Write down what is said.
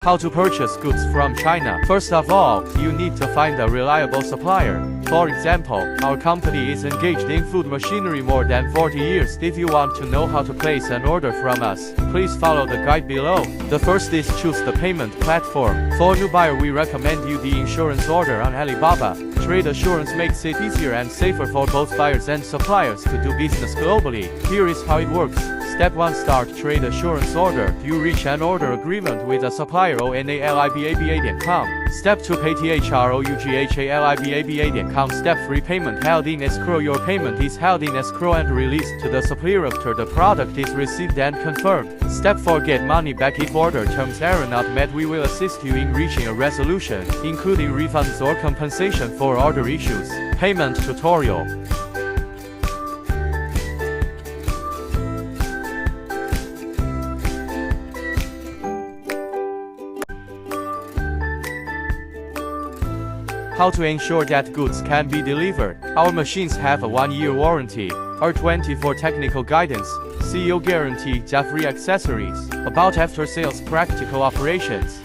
How to purchase goods from China. First of all, you need to find a reliable supplier. For example, our company is engaged in food machinery more than 40 years. If you want to know how to place an order from us, please follow the guide below. The first is choose the payment platform. For new buyer, we recommend you the insurance order on Alibaba. Trade assurance makes it easier and safer for both buyers and suppliers to do business globally. Here is how it works. Step 1. Start trade assurance order. You reach an order agreement with a supplier on alibaba.com. Step 2. Pay throughgalibaba.com. Step 3. Payment held in escrow. Your payment is held in escrow and released to the supplier after the product is received and confirmed. Step 4. Get money back. If order terms are not met, we will assist you in reaching a resolution, including refunds or compensation for order issues. Payment tutorial. How to ensure that goods can be delivered. Our machines have a 1-year warranty. R24 technical guidance. CEO guarantee. Free accessories. About after-sales practical operations.